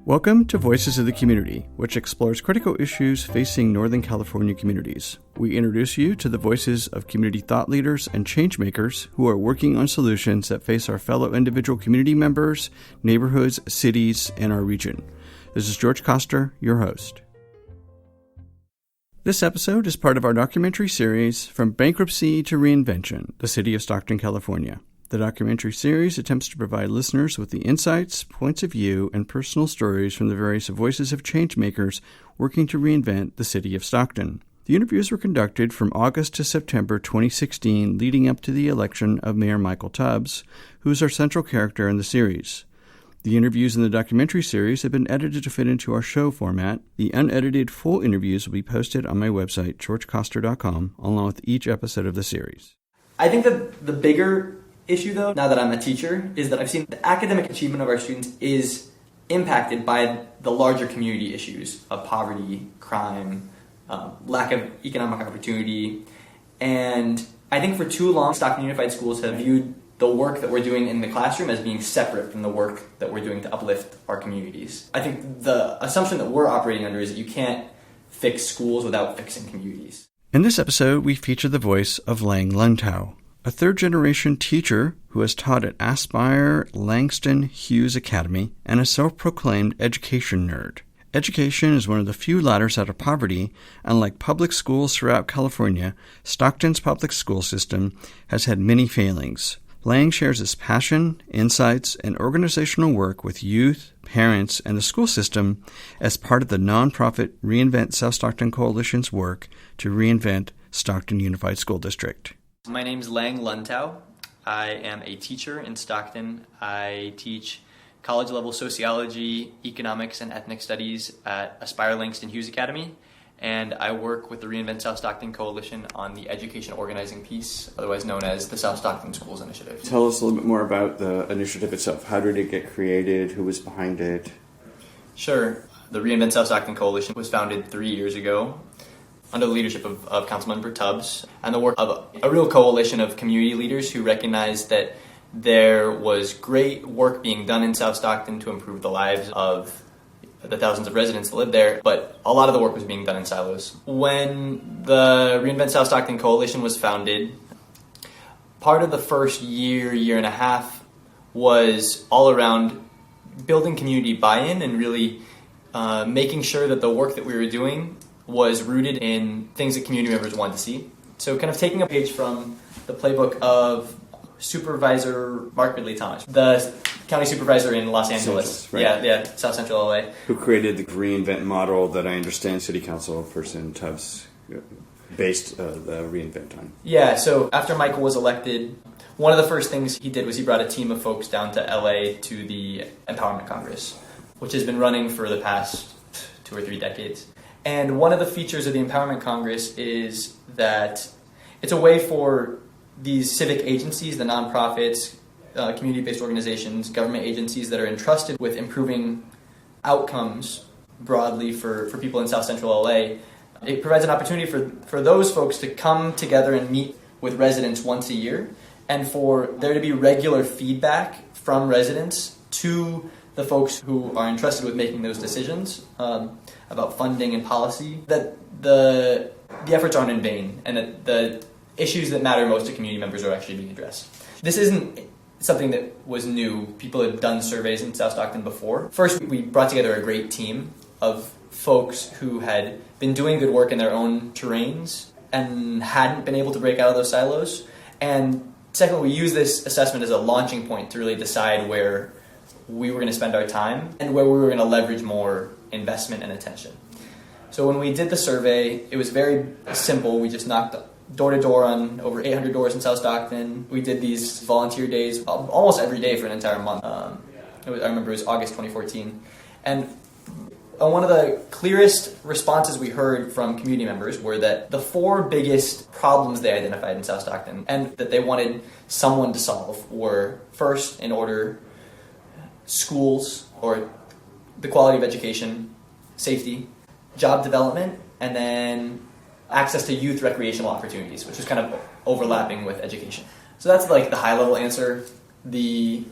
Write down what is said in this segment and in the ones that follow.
Welcome to Voices of the Community, which explores critical issues facing Northern California communities. We introduce you to the voices of community thought leaders and changemakers who are working on solutions that face our fellow individual community members, neighborhoods, cities, and our region. This is George Koster, your host. This episode is part of our documentary series, From Bankruptcy to Reinvention, the City of Stockton, California. The documentary series attempts to provide listeners with the insights, points of view, and personal stories from the various voices of changemakers working to reinvent the city of Stockton. The interviews were conducted from August to September 2016, leading up to the election of Mayor Michael Tubbs, who is our central character in the series. The interviews in the documentary series have been edited to fit into our show format. The unedited full interviews will be posted on my website, georgekoster.com, along with each episode of the series. I think that the bigger issue, though, now that I'm a teacher, is that I've seen the academic achievement of our students is impacted by the larger community issues of poverty, crime, lack of economic opportunity. And I think for too long, Stockton Unified Schools have viewed the work that we're doing in the classroom as being separate from the work that we're doing to uplift our communities. I think the assumption that we're operating under is that you can't fix schools without fixing communities. In this episode, we feature the voice of Lange Luntao, a third-generation teacher who has taught at Aspire Langston Hughes Academy and a self-proclaimed education nerd. Education is one of the few ladders out of poverty, and like public schools throughout California, Stockton's public school system has had many failings. Lange shares his passion, insights, and organizational work with youth, parents, and the school system as part of the nonprofit Reinvent South Stockton Coalition's work to reinvent Stockton Unified School District. My name is Lange Luntao. I am a teacher in Stockton. I teach college-level sociology, economics, and ethnic studies at Aspire Langston Hughes Academy, and I work with the Reinvent South Stockton Coalition on the education organizing piece, otherwise known as the South Stockton Schools Initiative. Tell us a little bit more about the initiative itself. How did it get created? Who was behind it? Sure. The Reinvent South Stockton Coalition was founded 3 years ago under the leadership of Councilmember Tubbs, and the work of a real coalition of community leaders who recognized that there was great work being done in South Stockton to improve the lives of the thousands of residents that live there, but a lot of the work was being done in silos. When the Reinvent South Stockton Coalition was founded, part of the first year and a half was all around building community buy-in and really making sure that the work that we were doing was rooted in things that community members wanted to see. So kind of taking a page from the playbook of Supervisor Mark Ridley Thomas, the county supervisor in Los Angeles. Right. Yeah, South Central LA. Who created the reinvent model that I understand City Council person Tubbs based the reinvent on. Yeah, so after Michael was elected, one of the first things he did was he brought a team of folks down to LA to the Empowerment Congress, which has been running for the past 2 or 3 decades. And one of the features of the Empowerment Congress is that it's a way for these civic agencies, the nonprofits, community-based organizations, government agencies that are entrusted with improving outcomes broadly for people in South Central LA. It provides an opportunity for those folks to come together and meet with residents once a year, and for there to be regular feedback from residents to the folks who are entrusted with making those decisions about funding and policy, that the efforts aren't in vain, and that the issues that matter most to community members are actually being addressed. This isn't something that was new. People had done surveys in South Stockton before. First, we brought together a great team of folks who had been doing good work in their own terrains and hadn't been able to break out of those silos. And second, we used this assessment as a launching point to really decide where we were going to spend our time and where we were going to leverage more investment and attention. So when we did the survey, it was very simple. We just knocked door to door on over 800 doors in South Stockton. We did these volunteer days almost every day for an entire month. I remember it was August 2014. And one of the clearest responses we heard from community members were that the 4 biggest problems they identified in South Stockton and that they wanted someone to solve were, first, in order, schools, or the quality of education, safety, job development, and then access to youth recreational opportunities, which is kind of overlapping with education. So that's like the high-level answer. The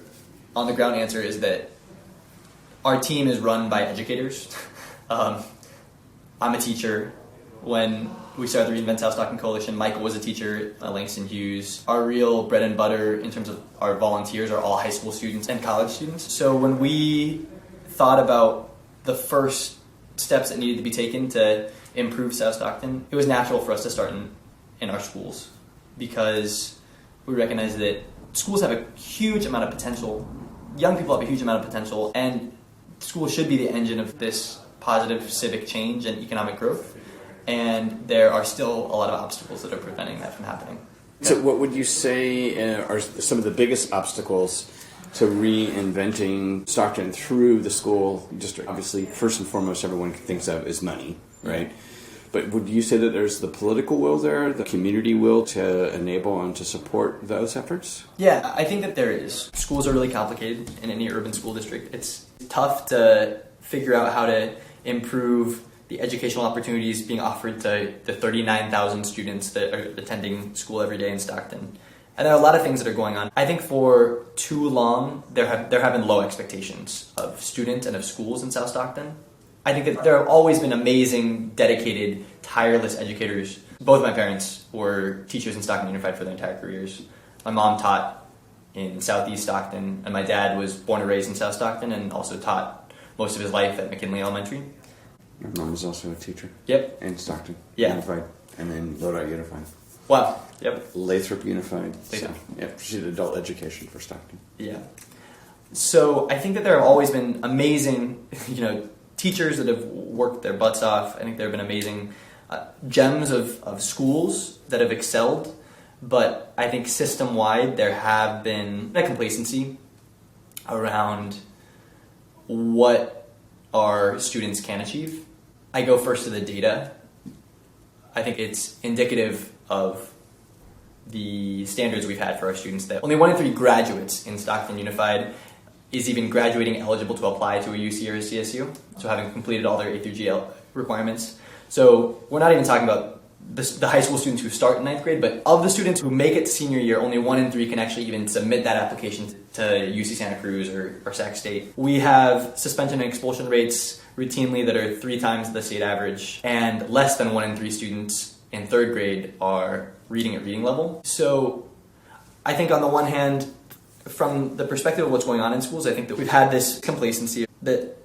on-the-ground answer is that Our team is run by educators. I'm a teacher. When we started the Reinvent Stockton Coalition, Michael was a teacher, Langston Hughes. Our real bread and butter in terms of our volunteers are all high school students and college students. So when we thought about the first steps that needed to be taken to improve South Stockton, it was natural for us to start in our schools, because we recognize that schools have a huge amount of potential. Young people have a huge amount of potential, and schools should be the engine of this positive civic change and economic growth. And there are still a lot of obstacles that are preventing that from happening. So what would you say are some of the biggest obstacles to reinventing Stockton through the school district? Obviously, first and foremost, everyone thinks of is money, right? But would you say that there's the political will there, the community will to enable and to support those efforts? Yeah, I think that there is. Schools are really complicated in any urban school district. It's tough to figure out how to improve the educational opportunities being offered to the 39,000 students that are attending school every day in Stockton. And there are a lot of things that are going on. I think for too long, there have been low expectations of students and of schools in South Stockton. I think that there have always been amazing, dedicated, tireless educators. Both my parents were teachers in Stockton Unified for their entire careers. My mom taught in Southeast Stockton, and my dad was born and raised in South Stockton and also taught most of his life at McKinley Elementary. My mom was also a teacher. Yep. In Stockton Unified. And then Lodi Unified. Wow. Yep. Lathrop Unified. Lathrop. So, yep. She did adult education for Stockton. Yeah. So I think that there have always been amazing, teachers that have worked their butts off. I think there have been amazing gems of schools that have excelled. But I think system-wide there have been a complacency around what our students can achieve. I go first to the data. I think it's indicative of the standards we've had for our students that only 1 in 3 graduates in Stockton Unified is even graduating eligible to apply to a UC or a CSU, so having completed all their A through G requirements. So we're not even talking about the high school students who start in 9th grade, but of the students who make it to senior year, only 1 in 3 can actually even submit that application to UC Santa Cruz or Sac State. We have suspension and expulsion rates routinely that are 3 times the state average, and less than 1 in 3 students in 3rd grade are reading at reading level. So I think on the one hand, from the perspective of what's going on in schools, I think that we've had this complacency that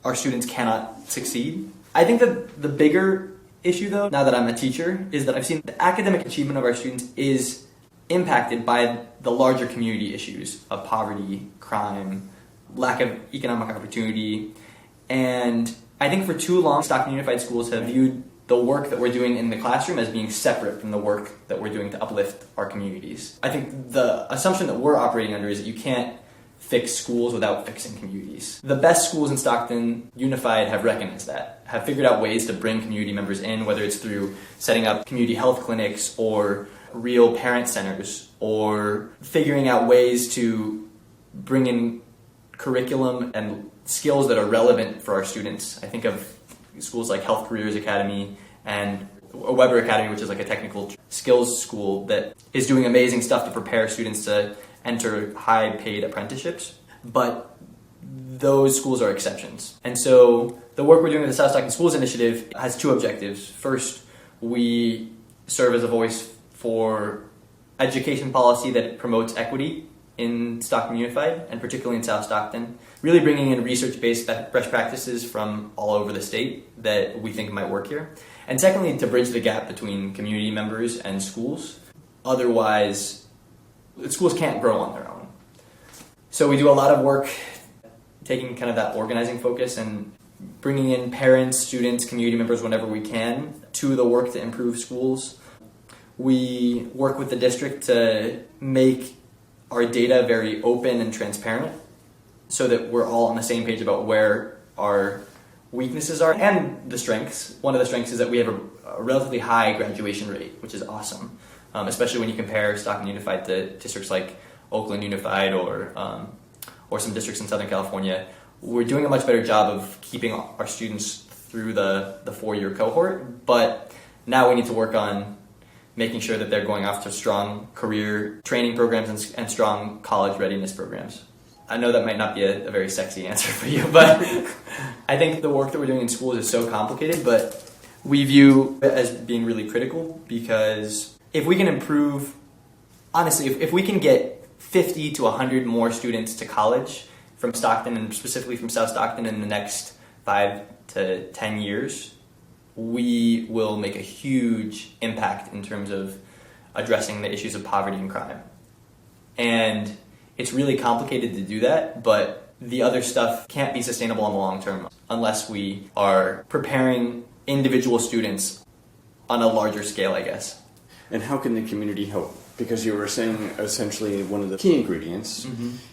our students cannot succeed. I think that the bigger issue, though, now that I'm a teacher, is that I've seen the academic achievement of our students is impacted by the larger community issues of poverty, crime, lack of economic opportunity. And I think for too long, Stockton Unified Schools have viewed the work that we're doing in the classroom as being separate from the work that we're doing to uplift our communities. I think the assumption that we're operating under is that you can't fix schools without fixing communities. The best schools in Stockton Unified have recognized that, have figured out ways to bring community members in, whether it's through setting up community health clinics or real parent centers, or figuring out ways to bring in curriculum and skills that are relevant for our students. I think of schools like Health Careers Academy and Weber Academy, which is like a technical skills school that is doing amazing stuff to prepare students to enter high-paid apprenticeships. But those schools are exceptions. And so the work we're doing with the South Stockton Schools Initiative has 2 objectives. First, we serve as a voice for education policy that promotes equity in Stockton Unified, and particularly in South Stockton, really bringing in research-based best practices from all over the state that we think might work here. And secondly, to bridge the gap between community members and schools. Otherwise, schools can't grow on their own. So we do a lot of work taking kind of that organizing focus and bringing in parents, students, community members whenever we can to the work to improve schools. We work with the district to make our data very open and transparent so that we're all on the same page about where our weaknesses are and the strengths. One of the strengths is that we have a relatively high graduation rate, which is awesome, especially when you compare Stockton Unified to districts like Oakland Unified or some districts in Southern California. We're doing a much better job of keeping our students through the 4-year cohort, but now we need to work on making sure that they're going off to strong career training programs and strong college readiness programs. I know that might not be a very sexy answer for you, but I think the work that we're doing in schools is so complicated, but we view it as being really critical, because if we can improve, honestly, if we can get 50 to 100 more students to college from Stockton, and specifically from South Stockton, in the next 5 to 10 years, we will make a huge impact in terms of addressing the issues of poverty and crime. And it's really complicated to do that, but the other stuff can't be sustainable in the long term unless we are preparing individual students on a larger scale, I guess. And how can the community help? Because you were saying essentially one of the key ingredients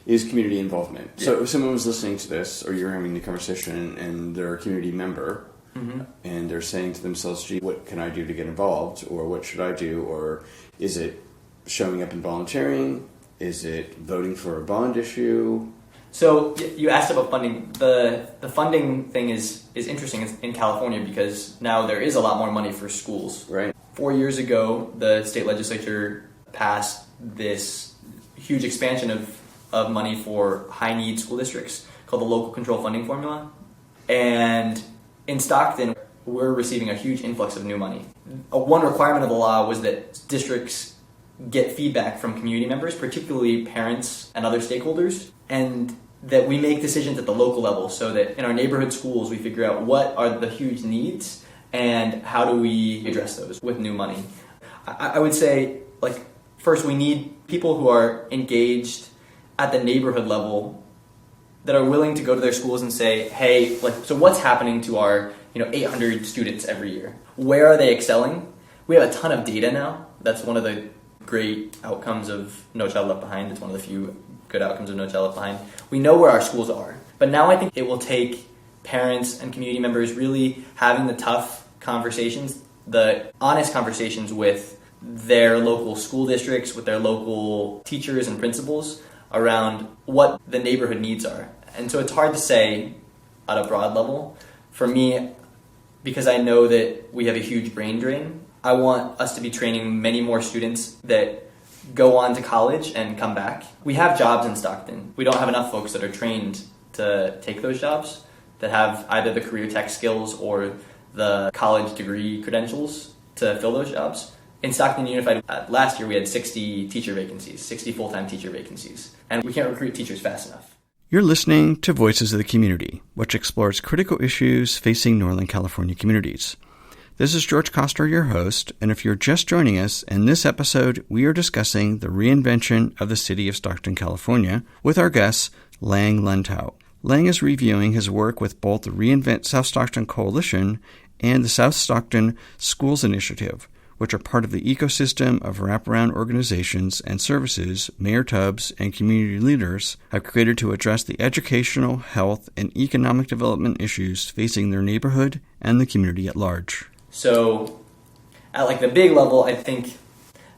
is community involvement. Yeah. So if someone was listening to this, or you're having the conversation and they're a community member, and they're saying to themselves, gee, what can I do to get involved? Or what should I do? Or is it showing up and volunteering? Is it voting for a bond issue? So you asked about funding. The funding thing is interesting in California, because now there is a lot more money for schools. Right. 4 years ago, the state legislature passed this huge expansion of money for high-need school districts called the Local Control Funding Formula. And in Stockton, we're receiving a huge influx of new money. One requirement of the law was that districts get feedback from community members, particularly parents and other stakeholders, and that we make decisions at the local level, so that in our neighborhood schools we figure out what are the huge needs and how do we address those with new money. I would say, first we need people who are engaged at the neighborhood level, that are willing to go to their schools and say, hey, so what's happening to our 800 students every year? Where are they excelling? We have a ton of data now. That's one of the great outcomes of No Child Left Behind. It's one of the few good outcomes of No Child Left Behind. We know where our schools are. But now I think it will take parents and community members really having the tough conversations, the honest conversations with their local school districts, with their local teachers and principals around what the neighborhood needs are. And so it's hard to say at a broad level. For me, because I know that we have a huge brain drain, I want us to be training many more students that go on to college and come back. We have jobs in Stockton. We don't have enough folks that are trained to take those jobs, that have either the career tech skills or the college degree credentials to fill those jobs. In Stockton Unified, last year we had 60 teacher vacancies, 60 full-time teacher vacancies, and we can't recruit teachers fast enough. You're listening to Voices of the Community, which explores critical issues facing Northern California communities. This is George Coster, your host, and if you're just joining us, in this episode, we are discussing the reinvention of the city of Stockton, California, with our guest, Lange Luntao. Lange is reviewing his work with both the Reinvent South Stockton Coalition and the South Stockton Schools Initiative, which are part of the ecosystem of wraparound organizations and services Mayor Tubbs and community leaders have created to address the educational, health, and economic development issues facing their neighborhood and the community at large. So, at the big level, I think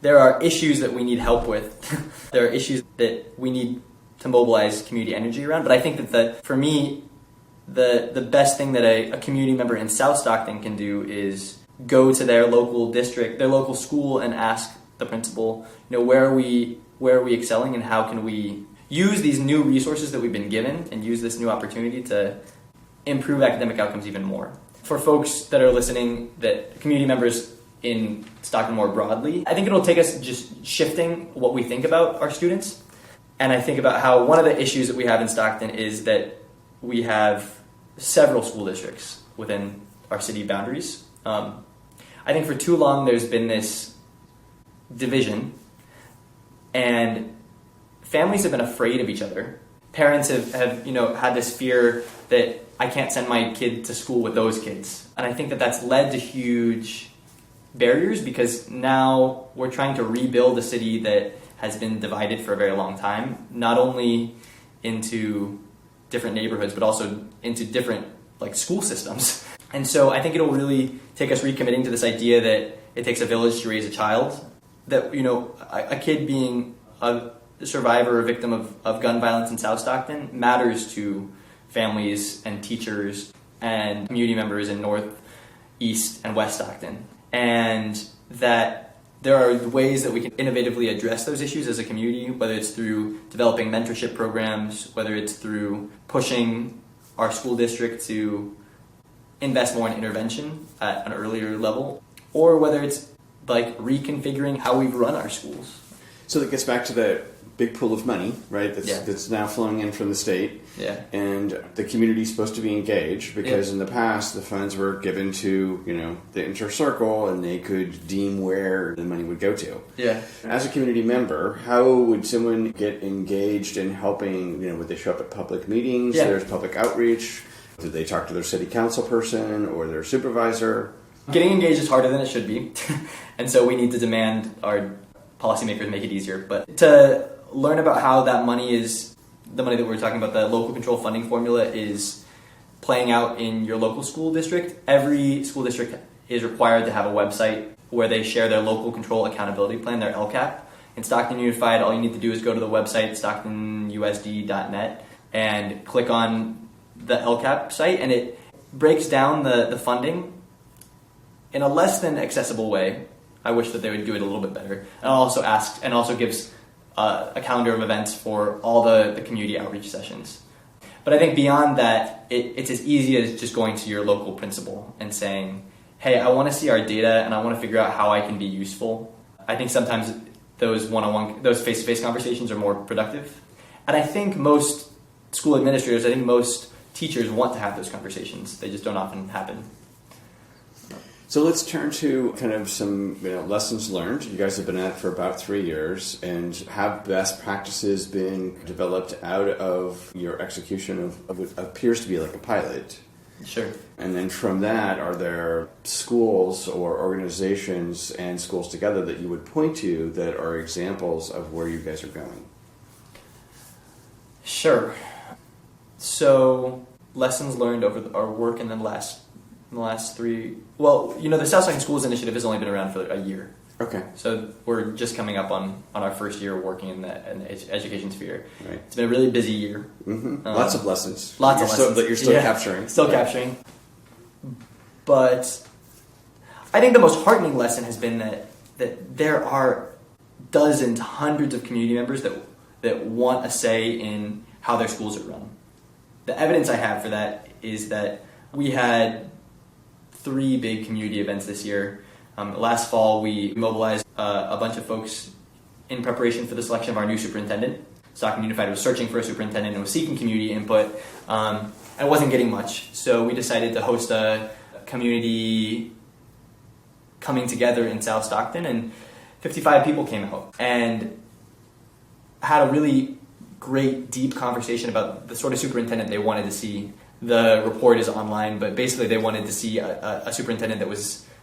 there are issues that we need help with. There are issues that we need to mobilize community energy around. But I think that for me, the best thing that a community member in South Stockton can do is go to their local district, their local school, and ask the principal, where are we excelling, and how can we use these new resources that we've been given and use this new opportunity to improve academic outcomes even more. For folks that are listening, that community members in Stockton more broadly, I think it'll take us just shifting what we think about our students. And I think about how one of the issues that we have in Stockton is that we have several school districts within our city boundaries. I think for too long there's been this division, and families have been afraid of each other. Parents have had this fear that I can't send my kid to school with those kids. And I think that that's led to huge barriers, because now we're trying to rebuild a city that has been divided for a very long time, not only into different neighborhoods, but also into different school systems. And so I think it'll really take us recommitting to this idea that it takes a village to raise a child, that a kid being a survivor or victim of gun violence in South Stockton matters to families and teachers and community members in North, East, and West Stockton. And that There are ways that we can innovatively address those issues as a community, whether it's through developing mentorship programs, whether it's through pushing our school district to invest more in intervention at an earlier level, or whether it's like reconfiguring how we run our schools. So that gets back to the big pool of money, right? That's now flowing in from the state. Yeah. And the community's supposed to be engaged because in the past the funds were given to, the inner circle and they could deem where the money would go to. Yeah. As a community member, how would someone get engaged in helping, would they show up at public meetings? Yeah. There's public outreach. Do they talk to their city council person or their supervisor? Getting engaged is harder than it should be. And so we need to demand our policymakers make it easier. But to learn about how that money is, the money that we're talking about, the local control funding formula is playing out in your local school district. Every school district is required to have a website where they share their local control accountability plan, their LCAP. In Stockton Unified, all you need to do is go to the website, stoctonusd.net, and click on the LCAP site, and it breaks down the funding in a less than accessible way. I wish that they would do it a little bit better. And also gives a calendar of events for all the community outreach sessions. But I think beyond that, it's as easy as just going to your local principal and saying, hey, I want to see our data and I want to figure out how I can be useful. I think sometimes those face-to-face conversations are more productive. And I think most school administrators, most teachers want to have those conversations. They just don't often happen. So let's turn to kind of some lessons learned. You guys have been at it for about 3 years, and have best practices been developed out of your execution of what appears to be like a pilot? Sure. And then from that, are there schools or organizations and schools together that you would point to that are examples of where you guys are going? Sure. So lessons learned over our work in the last 3... Well, the South Stockton Schools Initiative has only been around for a year. Okay. So we're just coming up on our first year working in the education sphere. Right. It's been a really busy year. Mm-hmm. Lots of lessons. Lessons. That you're still capturing. Still capturing. But I think the most heartening lesson has been that there are dozens, hundreds of community members that want a say in how their schools are run. The evidence I have for that is that we had 3 big community events this year. Last fall, we mobilized a bunch of folks in preparation for the selection of our new superintendent. Stockton Unified was searching for a superintendent and was seeking community input, and wasn't getting much. So we decided to host a community coming together in South Stockton, and 55 people came out and had a really great, deep conversation about the sort of superintendent they wanted to see. The report is online, but basically they wanted to see a superintendent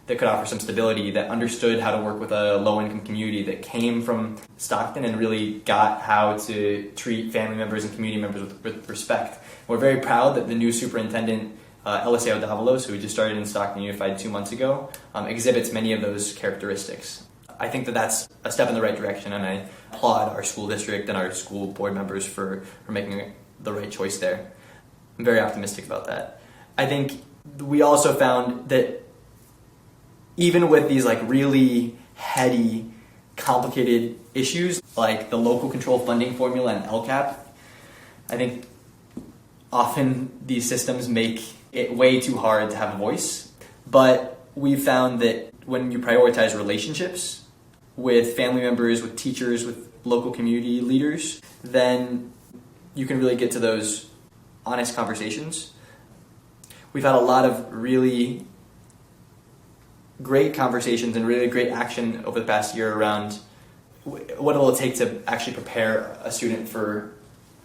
that could offer some stability, that understood how to work with a low-income community, that came from Stockton and really got how to treat family members and community members with respect. We're very proud that the new superintendent, Eliseo Davalos, who just started in Stockton Unified 2 months ago, exhibits many of those characteristics. I think that that's a step in the right direction, and I applaud our school district and our school board members for making the right choice there. I'm very optimistic about that. I think we also found that even with these really heady, complicated issues like the local control funding formula and LCAP, I think often these systems make it way too hard to have a voice. But we found that when you prioritize relationships with family members, with teachers, with local community leaders, then you can really get to those honest conversations. We've had a lot of really great conversations and really great action over the past year around what will it take to actually prepare a student for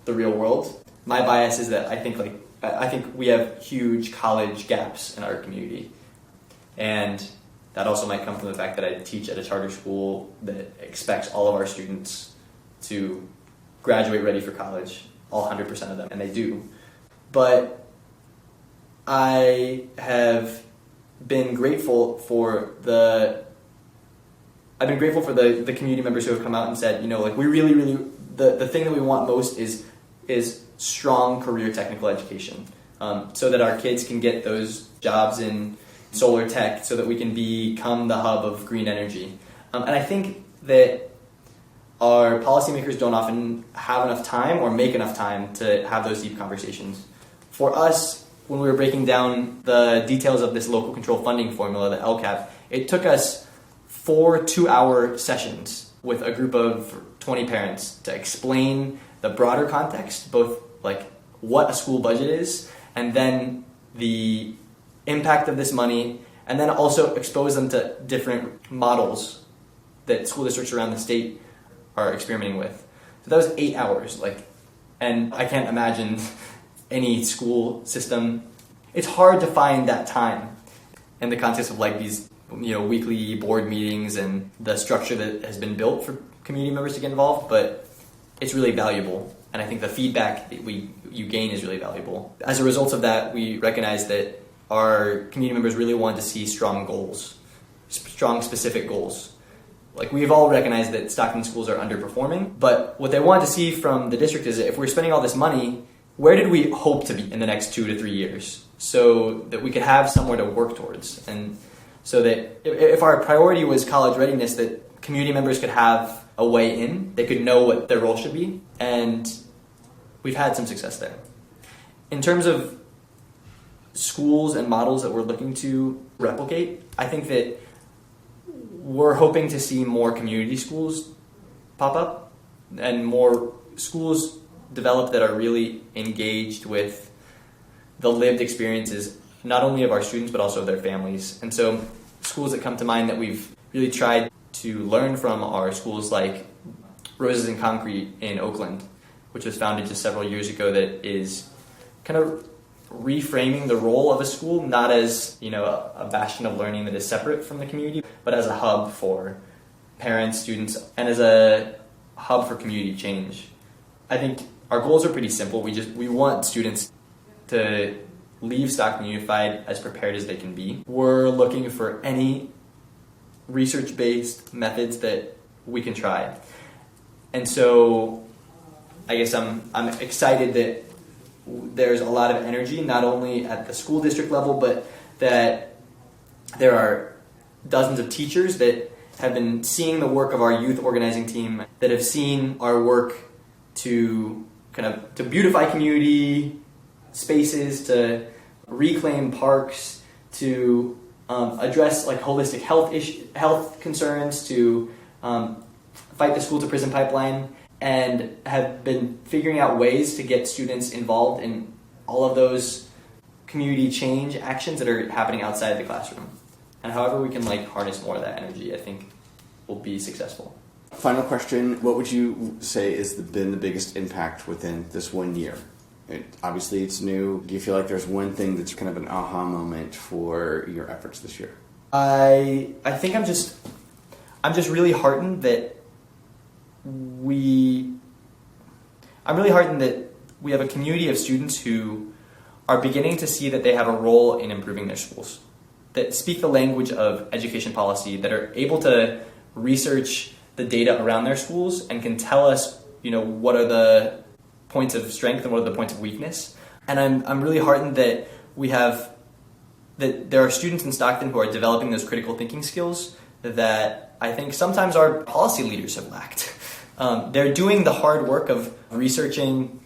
the real world. My bias is that I think we have huge college gaps in our community, and that also might come from the fact that I teach at a charter school that expects all of our students to graduate ready for college, all 100% of them, and they do. But I have been grateful for the community members who have come out and said, we really, the thing that we want most is strong career technical education, so that our kids can get those jobs in solar tech, so that we can become the hub of green energy. And I think that our policymakers don't often have enough time or make enough time to have those deep conversations. For us, when we were breaking down the details of this local control funding formula, the LCAP, it took us 4 2-hour sessions with a group of 20 parents to explain the broader context, both like what a school budget is, and then the impact of this money, and then also expose them to different models that school districts around the state are experimenting with. So that was 8 hours, and I can't imagine any school system. It's hard to find that time in the context of these, weekly board meetings and the structure that has been built for community members to get involved, but it's really valuable. And I think the feedback that you gain is really valuable. As a result of that, we recognize that our community members really wanted to see strong goals, strong specific goals. We've all recognized that Stockton schools are underperforming, but what they wanted to see from the district is that if we're spending all this money, where did we hope to be in the next 2 to 3 years so that we could have somewhere to work towards? And so that if our priority was college readiness, that community members could have a way in, they could know what their role should be, and we've had some success there. In terms of schools and models that we're looking to replicate, I think that we're hoping to see more community schools pop up and more schools develop that are really engaged with the lived experiences, not only of our students, but also of their families. And so schools that come to mind that we've really tried to learn from are schools like Roses in Concrete in Oakland, which was founded just several years ago, that is kind of reframing the role of a school, not as a bastion of learning that is separate from the community, but as a hub for parents, students, and as a hub for community change. I think our goals are pretty simple. We want students to leave Stockton Unified as prepared as they can be. We're looking for any research-based methods that we can try. And so I guess I'm excited that there's a lot of energy, not only at the school district level, but that there are dozens of teachers that have been seeing the work of our youth organizing team, that have seen our work to beautify community spaces, to reclaim parks, to address holistic health concerns, to fight the school to prison pipeline, and have been figuring out ways to get students involved in all of those community change actions that are happening outside the classroom. And however we can harness more of that energy, I think we'll be successful. Final question, what would you say has been the biggest impact within this 1 year? Obviously it's new. Do you feel like there's one thing that's kind of an aha moment for your efforts this year? I think I'm just really heartened that we have a community of students who are beginning to see that they have a role in improving their schools, that speak the language of education policy, that are able to research the data around their schools and can tell us, what are the points of strength and what are the points of weakness. And I'm really heartened that there are students in Stockton who are developing those critical thinking skills that I think sometimes our policy leaders have lacked. They're doing the hard work of researching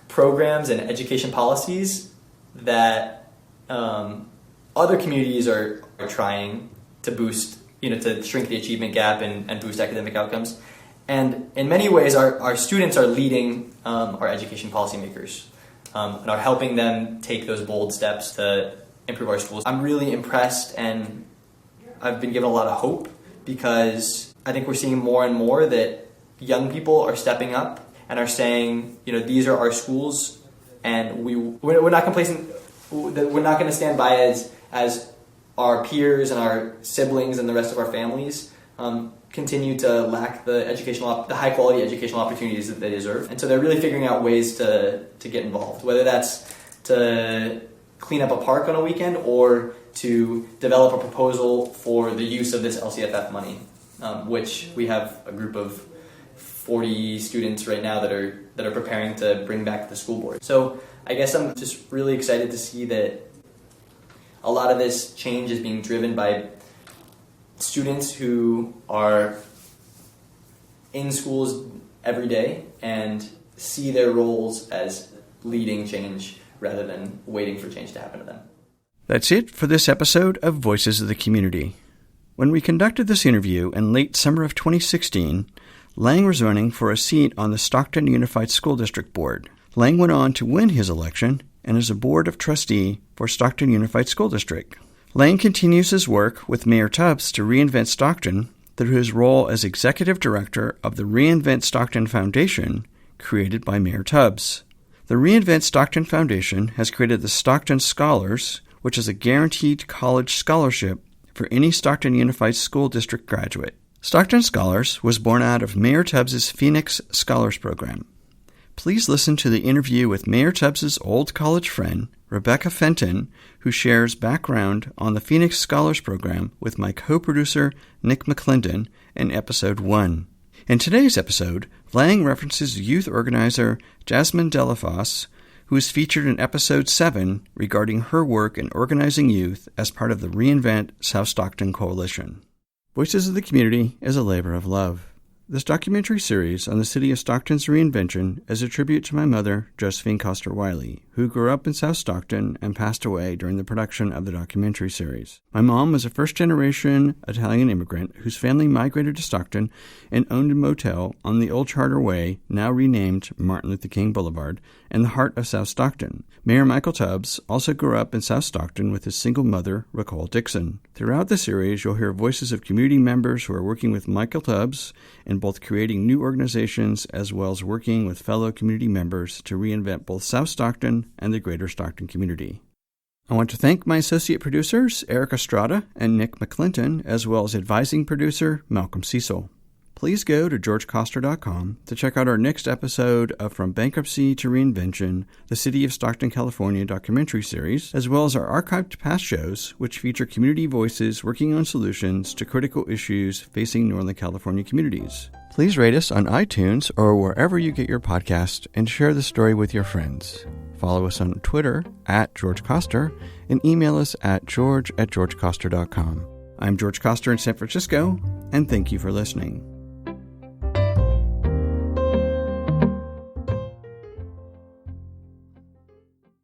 programs and education policies that other communities are trying to boost, to shrink the achievement gap and boost academic outcomes. And in many ways, our students are leading our education policymakers and are helping them take those bold steps to improve our schools. I'm really impressed, and I've been given a lot of hope, because I think we're seeing more and more that young people are stepping up and are saying, these are our schools, and we're not complacent. We're not going to stand by as our peers and our siblings and the rest of our families continue to lack the high quality educational opportunities that they deserve. And so they're really figuring out ways to get involved, whether that's to clean up a park on a weekend or to develop a proposal for the use of this LCFF money, which we have a group of 40 students right now that are preparing to bring back to the school board. So I guess I'm just really excited to see that a lot of this change is being driven by students who are in schools every day and see their roles as leading change rather than waiting for change to happen to them. That's it for this episode of Voices of the Community. When we conducted this interview in late summer of 2016, Lange was running for a seat on the Stockton Unified School District Board. Lange went on to win his election and is a board of trustee for Stockton Unified School District. Lange continues his work with Mayor Tubbs to reinvent Stockton through his role as executive director of the Reinvent Stockton Foundation, created by Mayor Tubbs. The Reinvent Stockton Foundation has created the Stockton Scholars, which is a guaranteed college scholarship for any Stockton Unified School District graduate. Stockton Scholars was born out of Mayor Tubbs' Phoenix Scholars Program. Please listen to the interview with Mayor Tubbs' old college friend, Rebecca Fenton, who shares background on the Phoenix Scholars Program with my co-producer, Nick McClendon, in Episode 1. In today's episode, Lange references youth organizer Jasmine Delafosse, who is featured in Episode 7 regarding her work in organizing youth as part of the Reinvent South Stockton Coalition. Voices of the Community is a labor of love. This documentary series on the city of Stockton's reinvention is a tribute to my mother, Josephine Coster-Wiley, who grew up in South Stockton and passed away during the production of the documentary series. My mom was a first-generation Italian immigrant whose family migrated to Stockton and owned a motel on the Old Charter Way, now renamed Martin Luther King Boulevard, in the heart of South Stockton. Mayor Michael Tubbs also grew up in South Stockton with his single mother, Ricole Dixon. Throughout the series, you'll hear voices of community members who are working with Michael Tubbs in both creating new organizations as well as working with fellow community members to reinvent both South Stockton and the greater Stockton community. I want to thank my associate producers, Eric Estrada and Nick McClinton, as well as advising producer, Malcolm Cecil. Please go to georgecoster.com to check out our next episode of From Bankruptcy to Reinvention, the City of Stockton, California documentary series, as well as our archived past shows, which feature community voices working on solutions to critical issues facing Northern California communities. Please rate us on iTunes or wherever you get your podcast and share the story with your friends. Follow us on Twitter @GeorgeCoster and email us at george@georgecoster.com. I'm George Coster in San Francisco, and thank you for listening.